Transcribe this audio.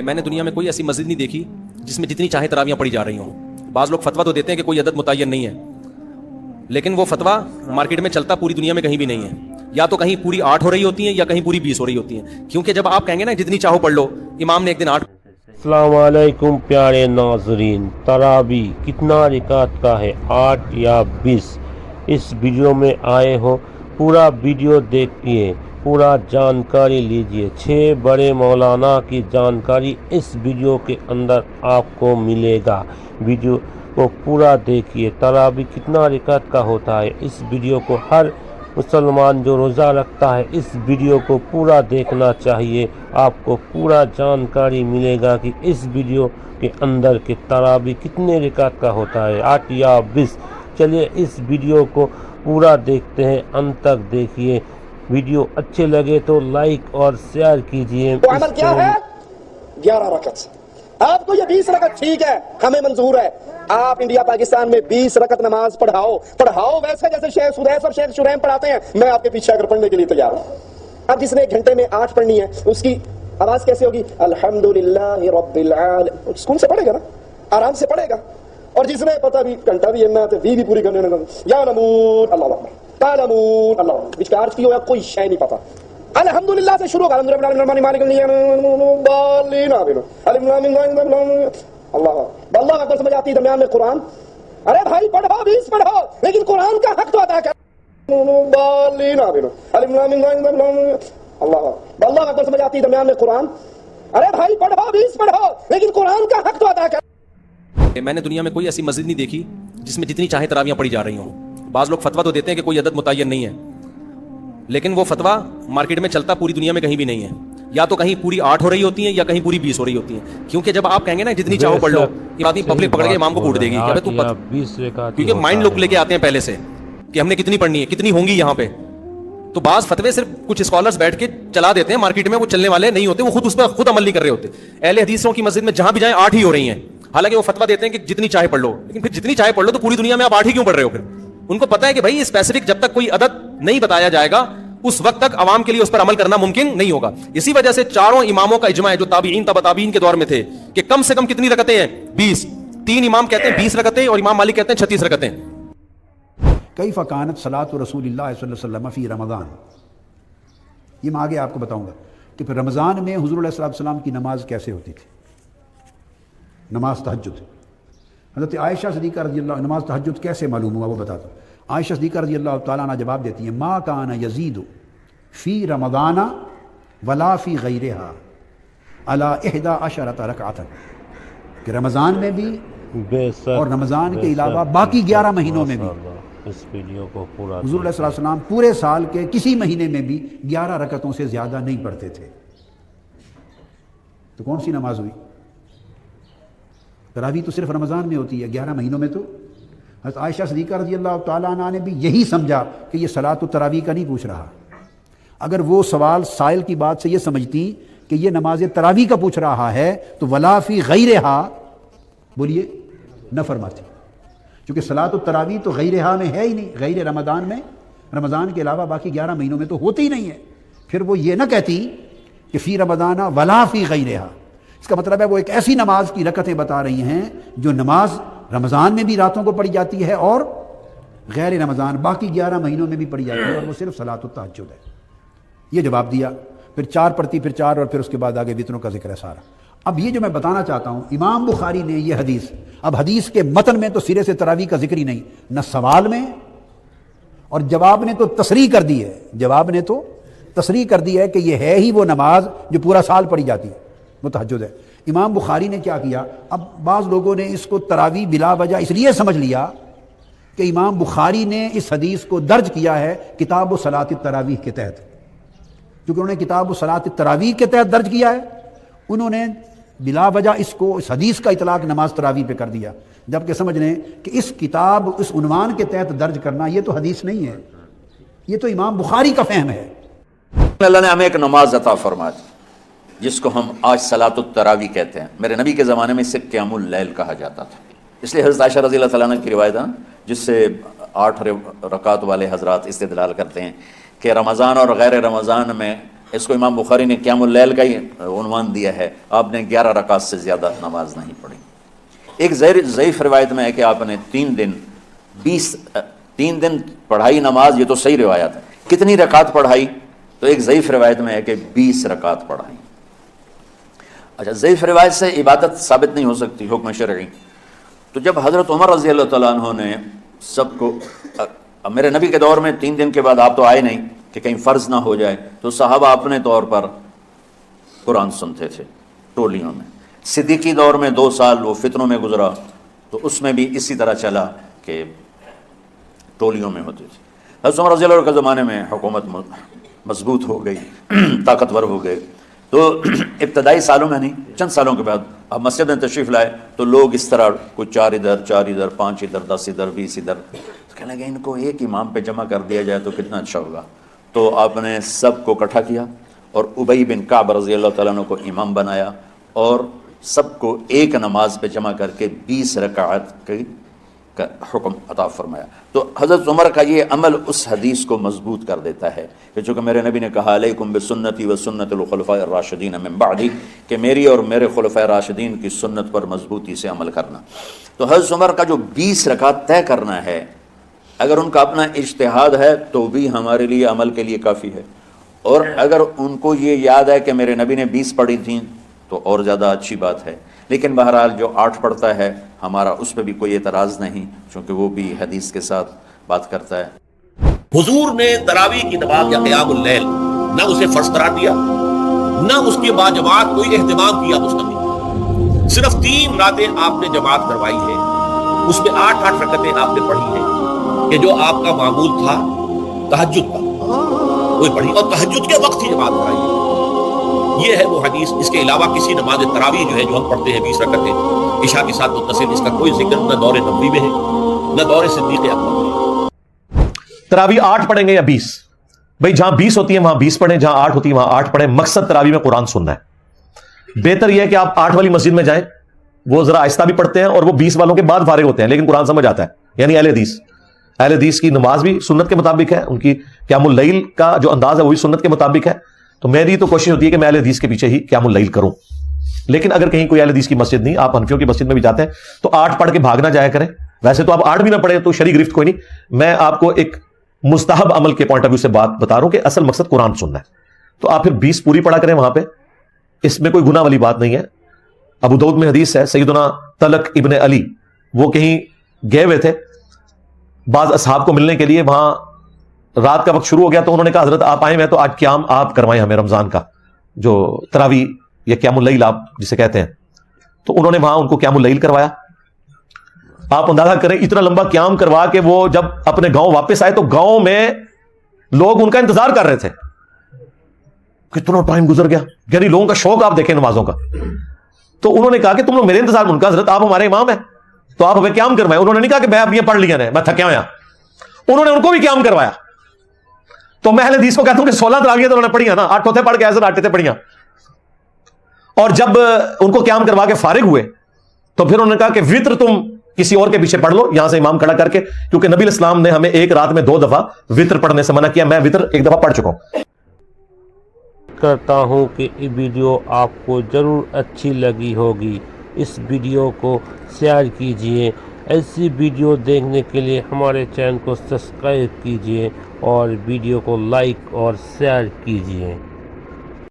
میں نے دنیا میں کوئی ایسی مسجد نہیں دیکھی جس میں جتنی چاہے تراویاں پڑھی جا رہی ہوں. بعض لوگ فتویٰ تو دیتے ہیں کہ کوئی عدد متعین نہیں ہے, لیکن وہ فتویٰ مارکیٹ میں چلتا پوری دنیا میں کہیں بھی نہیں ہے. یا تو کہیں پوری 8 ہو رہی ہوتی ہیں یا کہیں پوری 20 ہو رہی ہوتی ہیں, کیونکہ جب آپ کہیں گے نا جتنی چاہو پڑھ لو, امام نے ایک دن 8. السلام علیکم پیارے ناظرین. تراویح کتنا رکعت کا ہے, 8 یا 20؟ اس ویڈیو میں آئے ہو, پورا ویڈیو دیکھیے, پورا جانکاری لیجئے. 6 بڑے مولانا کی جانکاری اس ویڈیو کے اندر آپ کو ملے گا. ویڈیو کو پورا دیکھیے. تراویح کتنا رکعت کا ہوتا ہے, اس ویڈیو کو ہر مسلمان جو روزہ رکھتا ہے اس ویڈیو کو پورا دیکھنا چاہیے. آپ کو پورا جانکاری ملے گا کہ اس ویڈیو کے اندر کہ تراویح کتنے رکعت کا ہوتا ہے, 8 یا 20. چلیے اس ویڈیو کو پورا دیکھتے ہیں, انت تک دیکھیے. ویڈیو اچھے لگے تو لائک اور شیئر کیجئے. تو عمل کیا ہے؟ 11 رکعت. آپ کو یہ 20 رکعت ٹھیک ہے, ہمیں منظور ہے. آپ انڈیا پاکستان میں 20 رکعت نماز پڑھاؤ ویسے جیسے شیخ سدیس اور شیخ شریم پڑھاتے ہیں. میں آپ کے پیچھے اگر پڑھنے کے لیے تیار ہوں. اب جس نے 1 گھنٹے میں 8 پڑھنی ہے اس کی آواز کیسے ہوگی؟ الحمدللہ رب العالمین. سکون سے پڑھے گا نا, آرام سے پڑھے گا. اور جس نے پتہ بھی گھنٹہ بھی ہے تو بھی پوری کرنے لگا, یا نمون اللہ اکبر, تعلمون اللہ اکبر, وچکار کی ہو کوئی شے نہیں پتہ. الحمدللہ سے شروع کر, اللہ اکبر سمجھ آتی درمیان میں قرآن. ارے بھائی پڑھو 20 پڑھو, لیکن قرآن کا حق تو ادا کر. اللہ اکبر سمجھ آتی درمیان میں قرآن. ارے بھائی پڑھو 20 پڑھو, لیکن قرآن کا حق تو ادا کر. میں نے دنیا میں کوئی ایسی مسجد نہیں دیکھی جس میں جتنی چاہے تراویاں پڑھی جا رہی ہوں. بعض لوگ فتویٰ تو دیتے ہیں کہ کوئی عدد متعین نہیں ہے, لیکن وہ فتویٰ مارکیٹ میں چلتا پوری دنیا میں کہیں بھی نہیں ہے. یا تو کہیں پوری 8 ہو رہی ہوتی ہیں یا کہیں پوری 20 ہو رہی ہوتی ہیں, کیونکہ جب آپ کہیں گے نا جتنی چاہو پڑھ لو, یہ آدمی پبلک پکڑ کے امام کو کوٹ دے گی, کیونکہ مائنڈ لوگ لے کے آتے ہیں پہلے سے کہ ہم نے کتنی پڑھنی ہے, کتنی ہوں گی یہاں پہ. تو بعض فتوے صرف کچھ اسکالرز بیٹھ کے چلا دیتے ہیں مارکیٹ میں, وہ چلنے والے نہیں ہوتے, وہ خود اس پر خود عمل نہیں کر رہے ہوتے. اہل حدیثوں کی مسجد میں جہاں بھی جائیں 8 ہی ہو رہی ہیں, حالانکہ وہ فتویٰ دیتے ہیں کہ جتنی چاہے پڑھ لو. لیکن پھر جتنی چاہے پڑھ لو تو پوری دنیا میں آپ 8 ہی کیوں پڑھ رہے ہو؟ پھر ان کو پتہ ہے کہ بھائی اسپیسیفک جب تک کوئی عدد نہیں بتایا جائے گا اس وقت تک عوام کے لیے اس پر عمل کرنا ممکن نہیں ہوگا. اسی وجہ سے چاروں اماموں کا اجماع ہے جو تابعین تبع تابعین کے دور میں تھے کہ کم سے کم کتنی رکعتیں ہیں؟ 20. 3 امام کہتے ہیں 20 رکعتیں اور امام مالک کہتے ہیں 36 رکعتیں. کیف کانت صلاۃ رسول اللہ صلی اللہ علیہ وسلم فی رمضان. یہ میں آگے آپ کو بتاؤں گا کہ پھر رمضان میں حضور علیہ السلام کی نماز کیسے ہوتی تھی, نماز تہجد. حضرت عائشہ صدیقہ رضی اللہ عنہ, نماز تہجد کیسے معلوم ہوا وہ بتاتا ہوں. عائشہ صدیقہ رضی اللہ تعالیٰ عنہ جواب دیتی ہیں, ما کان یزید فی رمضان ولا فی غیرہا علی 11 رکعۃ. کہ رمضان میں بھی اور رمضان کے علاوہ باقی 11 مہینوں میں بھی اس ویڈیو کو پورا حضور علیہ السلام پورے سال کے کسی مہینے میں بھی 11 رکعتوں سے زیادہ نہیں پڑھتے تھے. تو کون سی نماز ہوئی؟ تراویح تو صرف رمضان میں ہوتی ہے, 11 مہینوں میں تو. حضرت عائشہ صدیقہ رضی اللہ تعالیٰ عنہ نے بھی یہی سمجھا کہ یہ صلاۃ التراویح کا نہیں پوچھ رہا. اگر وہ سوال سائل کی بات سے یہ سمجھتی کہ یہ نماز تراویح کا پوچھ رہا ہے تو ولا فی غیرہا بولیے نہ فرماتی, کیونکہ صلاۃ التراویح تو غیرہا میں ہے ہی نہیں. غیر رمضان میں, رمضان کے علاوہ باقی 11 مہینوں میں تو ہوتی ہی نہیں ہے. پھر وہ یہ نہ کہتی کہ فی رمضان ولا فی غیرہا. اس کا مطلب ہے وہ ایک ایسی نماز کی رکعتیں بتا رہی ہیں جو نماز رمضان میں بھی راتوں کو پڑھی جاتی ہے اور غیر رمضان باقی 11 مہینوں میں بھی پڑھی جاتی ہے, اور وہ صرف صلاۃ التہجد ہے. یہ جواب دیا. پھر 4 پڑھتی, پھر 4, اور پھر اس کے بعد آگے وطروں کا ذکر ہے سارا. اب یہ جو میں بتانا چاہتا ہوں, امام بخاری نے یہ حدیث, اب حدیث کے متن میں تو سرے سے تراویح کا ذکر ہی نہیں, نہ سوال میں, اور جواب نے تو تصریح کر دی ہے, جواب نے تو تصریح کر دی ہے کہ یہ ہے ہی وہ نماز جو پورا سال پڑھی جاتی ہے, وہ تہجد ہے. امام بخاری نے کیا کیا, اب بعض لوگوں نے اس کو تراویح بلا وجہ اس لیے سمجھ لیا کہ امام بخاری نے اس حدیث کو درج کیا ہے کتاب و صلاۃ التراویح کے تحت, کیونکہ انہوں نے کتاب و صلاۃ التراویح کے تحت درج کیا ہے. انہوں نے بلا وجہ اس کو, اس حدیث کا اطلاق نماز تراویح پہ کر دیا, جبکہ سمجھ لیں کہ اس کتاب, اس عنوان کے تحت درج کرنا یہ تو حدیث نہیں ہے, یہ تو امام بخاری کا فہم ہے. اللہ نے ہمیں ایک نماز عطا فرما دی جس کو ہم آج صلاۃ التراویح کہتے ہیں. میرے نبی کے زمانے میں اسے قیام اللیل کہا جاتا تھا. اس لیے حضرت عائشہ رضی اللہ تعالیٰ عنہ کی روایت ہے جس سے 8 رکعات والے حضرات استدلال کرتے ہیں کہ رمضان اور غیر رمضان میں اس کو امام بخاری نے قیام اللیل کا ہی عنوان دیا ہے. آپ نے 11 رکعت سے زیادہ نماز نہیں پڑھی. ایک ضعیف روایت میں ہے کہ آپ نے 3 دن پڑھائی نماز. یہ تو صحیح روایت ہے. کتنی رکعت پڑھائی؟ تو ایک ضعیف روایت میں ہے کہ 20 رکعت پڑھائی. اچھا، ضعیف روایت سے عبادت ثابت نہیں ہو سکتی حکم شرعی. تو جب حضرت عمر رضی اللہ تعالیٰ عنہ نے سب کو، میرے نبی کے دور میں 3 دن کے بعد آپ تو آئے نہیں کہ کہیں فرض نہ ہو جائے، تو صحابہ اپنے طور پر قرآن سنتے تھے ٹولیوں میں. صدیقی دور میں 2 سال وہ فتنوں میں گزرا، تو اس میں بھی اسی طرح چلا کہ ٹولیوں میں ہوتے تھے. حضرت عمر رضی اللہ عنہ کے زمانے میں حکومت مضبوط ہو گئی، طاقتور ہو گئے. تو ابتدائی سالوں میں نہیں، چند سالوں کے بعد اب مسجد میں تشریف لائے تو لوگ اس طرح کوئی 4 ادھر 5 ادھر 10 ادھر 20 ادھر، تو کہنے لگے ان کو ایک امام پہ جمع کر دیا جائے تو کتنا اچھا ہوگا. تو آپ نے سب کو اکٹھا کیا اور ابی بن کعب رضی اللہ تعالیٰ عنہ کو امام بنایا اور سب کو ایک نماز پہ جمع کر کے 20 رکعت کا حکم عطا فرمایا. تو حضرت عمر کا یہ عمل اس حدیث کو مضبوط کر دیتا ہے کہ چونکہ میرے نبی نے کہا علیکم بسنتی و سنت الخلفاء الراشدین من بعدی، کہ میری اور میرے خلفاء راشدین کی سنت پر مضبوطی سے عمل کرنا. تو حضرت عمر کا جو 20 رکعت طے کرنا ہے، اگر ان کا اپنا اجتہاد ہے تو بھی ہمارے لیے عمل کے لیے کافی ہے، اور اگر ان کو یہ یاد ہے کہ میرے نبی نے 20 پڑھی تھیں تو اور زیادہ اچھی بات ہے. لیکن بہرحال جو 8 پڑھتا ہے ہمارا اس پہ بھی کوئی اعتراض نہیں، چونکہ وہ بھی حدیث کے ساتھ بات کرتا ہے. حضور نے تراویح کی نماز یا قیام اللیل نہ اسے فرض قرار دیا، نہ اس کے بعد جماعت کوئی اہتمام کیا مستقل. صرف 3 راتیں آپ نے جماعت کروائی ہے، اس میں 8 رکعتیں آپ نے پڑھی ہیں کہ جو آپ کا معمول تھا تہجد کا وہی پڑھی، اور تہجد کے وقت ہی جماعت کرائی ہے. یہ ہے وہ حدیث. اس کے علاوہ کسی نماز تراویح جو ہے جو ہم پڑھتے ہیں 20 رکعتیں عشاء کے ساتھ متصل، اس کا کوئی ذکر نہ دور نبوی میں ہے نہ دور صدیق اکبر میں. تراویح 8 پڑھیں گے یا 20؟ بھائی جہاں 20 ہوتی ہے وہاں 20 پڑھیں، جہاں 8 ہوتی ہے وہاں 8 پڑھیں. مقصد تراویح میں قرآن سننا ہے. بہتر یہ ہے کہ آپ 8 والی مسجد میں جائیں، وہ ذرا آہستہ بھی پڑھتے ہیں اور وہ 20 والوں کے بعد فارغ ہوتے ہیں، لیکن قرآن سمجھ آتا ہے. یعنی اہل حدیث کی نماز بھی سنت کے مطابق ہے، ان کی قیام اللیل کا جو انداز ہے وہ بھی سنت کے مطابق ہے. تو میری تو کوشش ہوتی ہے کہ میں اہل حدیث کے پیچھے ہی قیام اللیل کروں. لیکن اگر کہیں کوئی اہل حدیث کی مسجد نہیں، آپ حنفیوں کی مسجد میں بھی جاتے ہیں، تو 8 پڑھ کے بھاگنا جایا کریں. ویسے تو آپ 8 بھی نہ پڑھیں تو شرعی گرفت کوئی نہیں. میں آپ کو ایک مستحب عمل کے پوائنٹ آف ویو سے بات بتا رہا ہوں کہ اصل مقصد قرآن سننا ہے. تو آپ پھر 20 پوری پڑھا کریں وہاں پہ، اس میں کوئی گناہ والی بات نہیں ہے. ابو داؤد میں حدیث ہے، سیدنا طلق ابن علی وہ کہیں گئے ہوئے تھے بعض اصحاب کو ملنے کے لیے، وہاں رات کا وقت شروع ہو گیا تو انہوں نے کہا حضرت آپ آئے ہیں تو آج قیام آپ کروائیں ہمیں رمضان کا، جو تراویح یا قیام اللیل آپ جسے کہتے ہیں. تو انہوں نے وہاں ان کو قیام اللیل کروایا. آپ اندازہ کریں اتنا لمبا قیام کروا کے وہ جب اپنے گاؤں واپس آئے تو گاؤں میں لوگ ان کا انتظار کر رہے تھے. کتنا ٹائم گزر گیا، یعنی لوگوں کا شوق آپ دیکھیں نمازوں کا. تو انہوں نے کہا کہ تم لوگ میرے انتظار میں. ان کا حضرت آپ ہمارے امام ہیں تو آپ ہمیں قیام کروائیں. انہوں نے نہیں کہا کہ میں اب یہ پڑھ لیا میں تھکیا ہوا. انہوں نے ان کو بھی قیام کروایا. تو میں اہل حدیث کو کہتا ہوں کہ 16 تراویح تو انہوں نے پڑھیا نا، 8 ہوتے پڑھ کے ایسے 8 تھے پڑھیا. اور جب ان کو قیام کروا کے فارغ ہوئے تو پھر انہوں نے کہا کہ وطر تم کسی اور کے پیچھے پڑھ لو یہاں سے امام کھڑا کر کے، کیونکہ نبی الاسلام نے ہمیں ایک رات میں 2 دفعہ وطر پڑھنے سے منع کیا. میں وطر 1 دفعہ پڑھ چکا ہوں. کرتا ہوں کہ یہ ویڈیو آپ کو ضرور اچھی لگی ہوگی. اس ویڈیو کو شیئر کیجئے. ایسی ویڈیو دیکھنے کے لیے ہمارے چینل کو سبسکرائب کیجئے اور ویڈیو کو لائک اور شیئر کیجئے.